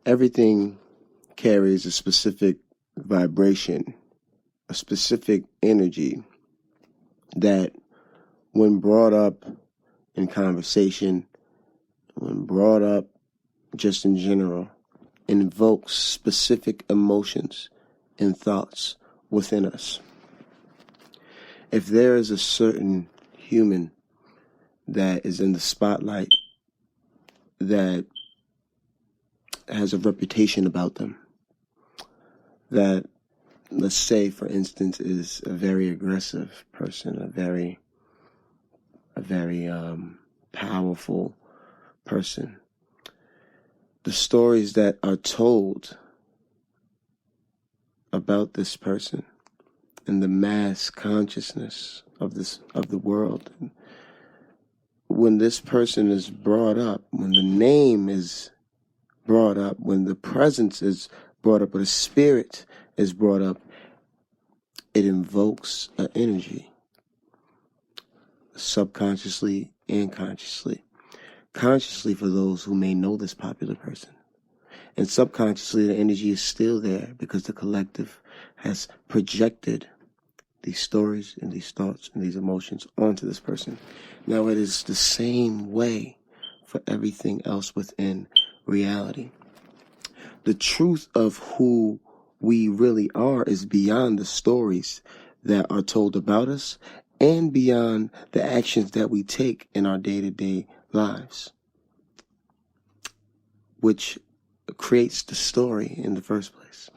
Everything carries a specific vibration, a specific energy that, when brought up in conversation, when brought up just in general, invokes specific emotions and thoughts within us. If there is a certain human that is in the spotlight that has a reputation about them, that, let's say, for instance, is a very aggressive person, a very powerful person, the stories that are told about this person and the mass consciousness of the world, when this person is brought up, when the name is brought up, when the presence is brought up, or the spirit is brought up, it invokes an energy, subconsciously and consciously. Consciously for those who may know this popular person, and subconsciously the energy is still there because the collective has projected these stories and these thoughts and these emotions onto this person. Now, it is the same way for everything else within reality. The truth of who we really are is beyond the stories that are told about us and beyond the actions that we take in our day-to-day lives, which creates the story in the first place.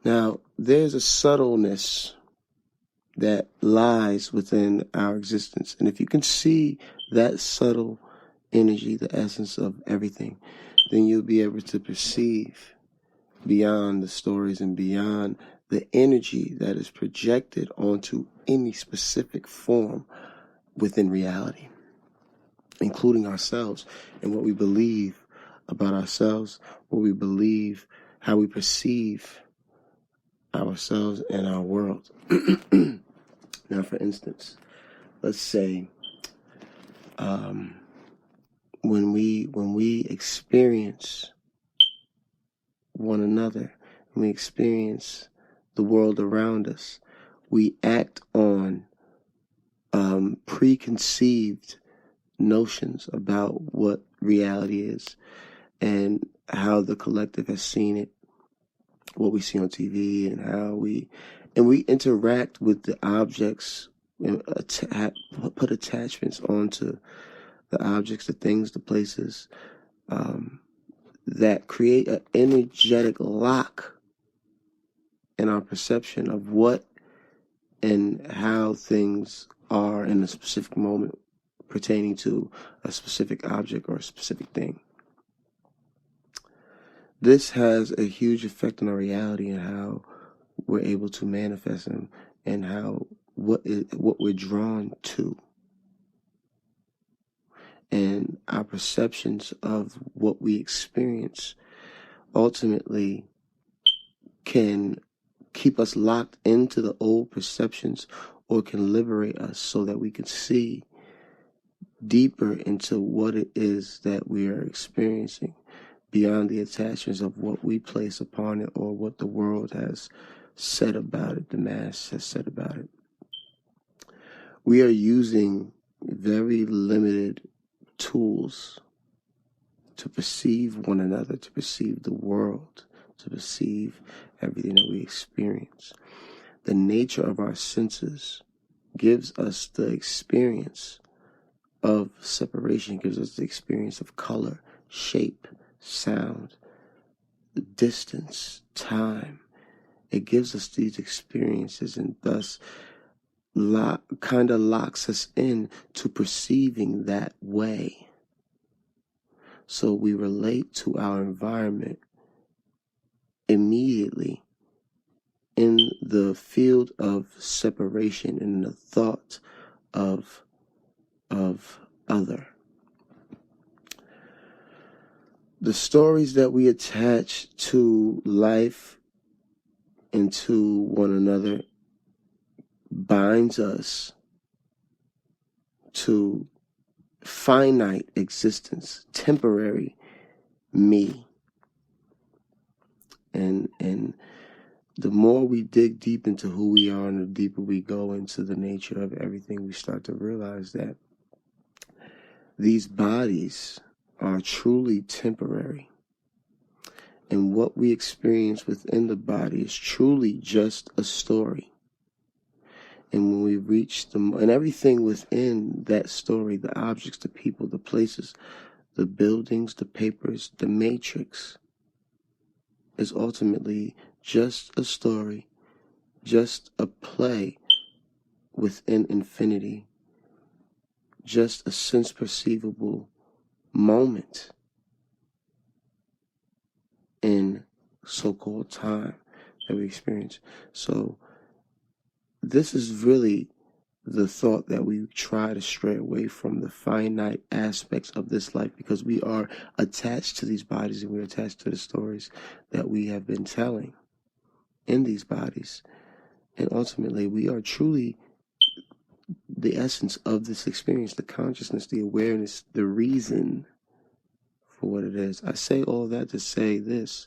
Now, there's a subtleness that lies within our existence. And if you can see that subtle energy, the essence of everything, then you'll be able to perceive beyond the stories and beyond the energy that is projected onto any specific form within reality, including ourselves and what we believe about ourselves, what we believe, how we perceive ourselves and our world. Now, for instance, let's say when we experience one another, when we experience the world around us, we act on preconceived notions about what reality is and how the collective has seen it, what we see on TV, and how we interact with the objects, put attachments onto the objects, the things, the places, that create an energetic lock in our perception of what and how things are in a specific moment pertaining to a specific object or a specific thing. This has a huge effect on our reality and how we're able to manifest them, and how what we're drawn to, and our perceptions of what we experience ultimately can keep us locked into the old perceptions, or can liberate us so that we can see deeper into what it is that we are experiencing beyond the attachments of what we place upon it or what the world has said about it, the mass has said about it. We are using very limited tools to perceive one another, to perceive the world, to perceive everything that we experience. The nature of our senses gives us the experience of separation, gives us the experience of color, shape, sound, distance, time. It gives us these experiences, and thus kind of locks us in to perceiving that way. So we relate to our environment immediately in the field of separation, in the thought of other. The stories that we attach to life and to one another binds us to finite existence, temporary me, And the more we dig deep into who we are and the deeper we go into the nature of everything, we start to realize that these bodies are truly temporary. And what we experience within the body is truly just a story. And when we reach and everything within that story, the objects, the people, the places, the buildings, the papers, the matrix, is ultimately just a story, just a play within infinity, just a sense perceivable moment in so-called time that we experience. So this is really the thought that we try to stray away from the finite aspects of this life, because we are attached to these bodies and we're attached to the stories that we have been telling in these bodies. And ultimately, we are truly the essence of this experience, the consciousness, the awareness, the reason for what it is. I say all that to say this.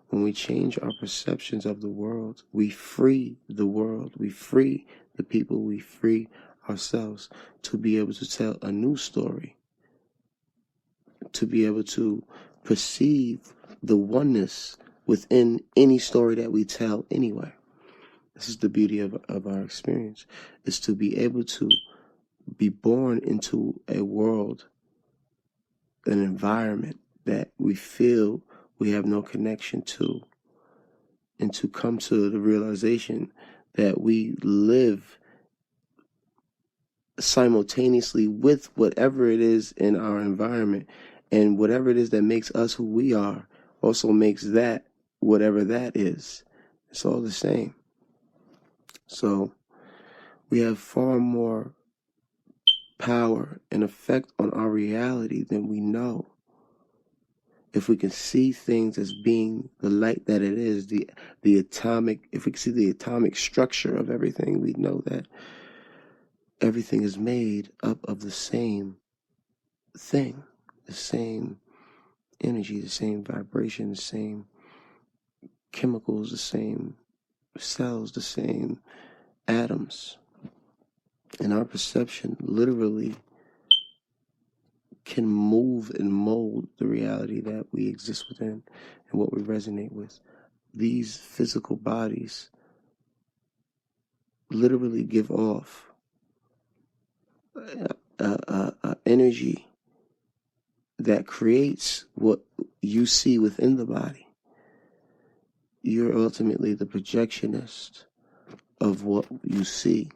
When we change our perceptions of the world, we free the world, we free the people, we free ourselves to be able to tell a new story, to be able to perceive the oneness within any story that we tell anyway. This is the beauty of our experience, is to be able to be born into a world, an environment that we feel we have no connection to, and to come to the realization that we live simultaneously with whatever it is in our environment, and whatever it is that makes us who we are also makes that whatever that is. It's all the same. So we have far more power and effect on our reality than we know. If we can see things as being the light that it is, the atomic, if we can see the atomic structure of everything, we know that everything is made up of the same thing, the same energy, the same vibration, the same chemicals, the same cells, the same atoms. And our perception literally can move and mold the reality that we exist within and what we resonate with. These physical bodies literally give off energy that creates what you see within the body. You're ultimately the projectionist of what you see.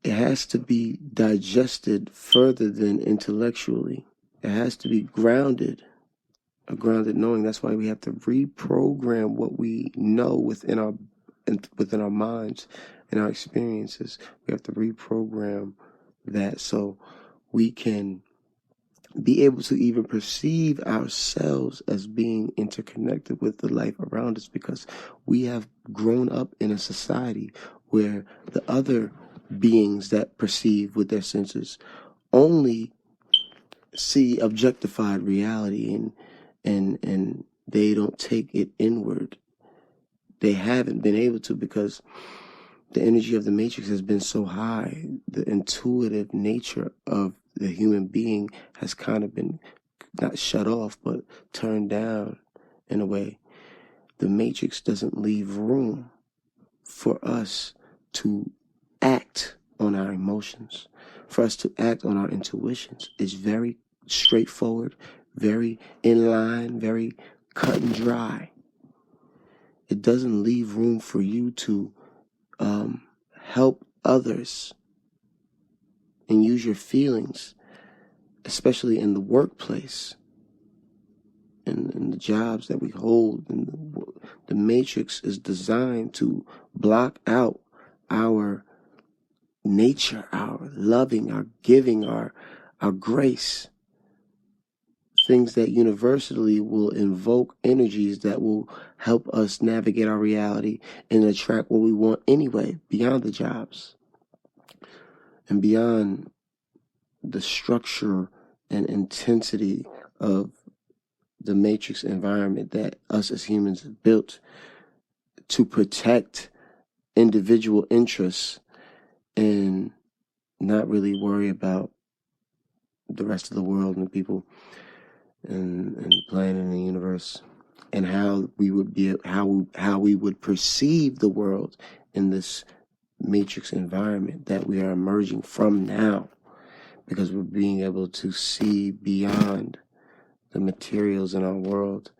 It has to be digested further than intellectually. It has to be grounded, a grounded knowing. That's why we have to reprogram what we know within our minds and our experiences. We have to reprogram that so we can be able to even perceive ourselves as being interconnected with the life around us, because we have grown up in a society where the other beings that perceive with their senses only see objectified reality, and they don't take it inward. They haven't been able to, because the energy of the matrix has been so high. The intuitive nature of the human being has kind of been not shut off, but turned down in a way. The matrix doesn't leave room for us to act on our emotions, for us to act on our intuitions. It's very straightforward, very in line, very cut and dry. It doesn't leave room for you to help others and use your feelings, especially in the workplace and in the jobs that we hold. And the matrix is designed to block out our nature, our loving, our giving, our grace. Things that universally will invoke energies that will help us navigate our reality and attract what we want anyway, beyond the jobs and beyond the structure and intensity of the matrix environment that us as humans have built to protect individual interests and not really worry about the rest of the world and the people and the planet and the universe, and how we would perceive the world in this matrix environment that we are emerging from now, because we're being able to see beyond the materials in our world,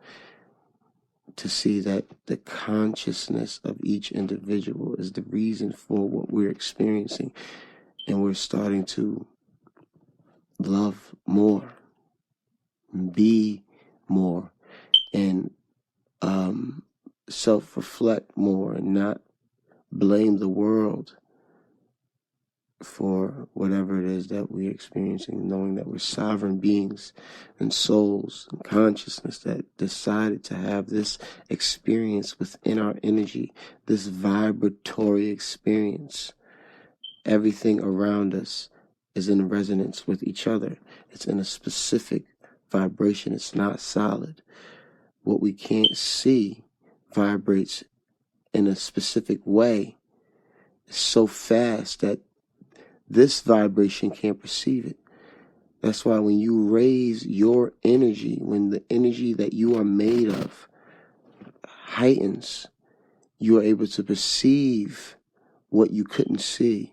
to see that the consciousness of each individual is the reason for what we're experiencing, and we're starting to love more, be more, and self-reflect more, and not blame the world for whatever it is that we're experiencing, knowing that we're sovereign beings and souls and consciousness that decided to have this experience within our energy, this vibratory experience. Everything around us is in resonance with each other. It's in a specific vibration. It's not solid. What we can't see vibrates in a specific way. It's so fast that this vibration can't perceive it. That's why when you raise your energy, when the energy that you are made of heightens, you are able to perceive what you couldn't see.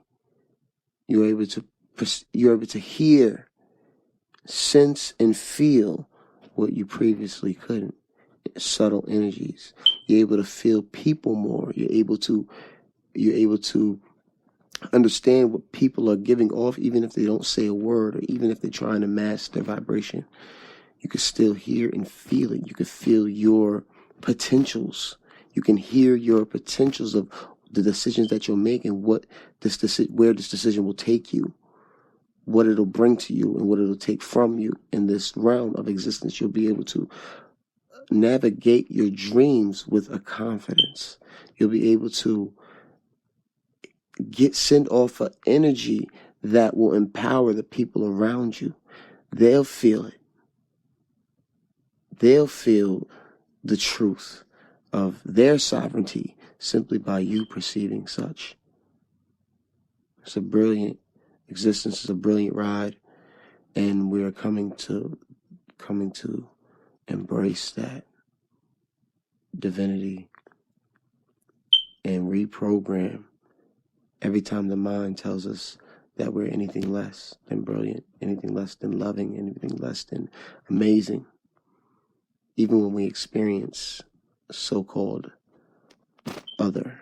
You're able to hear, sense, and feel what you previously couldn't. Subtle energies. You're able to feel people more. You're able to understand what people are giving off, even if they don't say a word, or even if they're trying to mask their vibration. You can still hear and feel it. You can feel your potentials. You can hear your potentials of the decisions that you'll make, and where this decision will take you, what it'll bring to you, and what it'll take from you in this realm of existence. You'll be able to navigate your dreams with a confidence. You'll be able to send off an energy that will empower the people around you. They'll feel it. They'll feel the truth of their sovereignty simply by you perceiving such. It's a brilliant existence. It's a brilliant ride, and we are coming to embrace that divinity and reprogram every time the mind tells us that we're anything less than brilliant, anything less than loving, anything less than amazing. Even when we experience so-called other.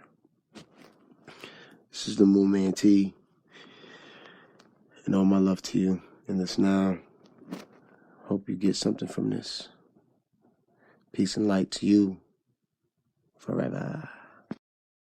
This is the Moon Man T, and all my love to you in this now. Hope you get something from this. Peace and light to you forever.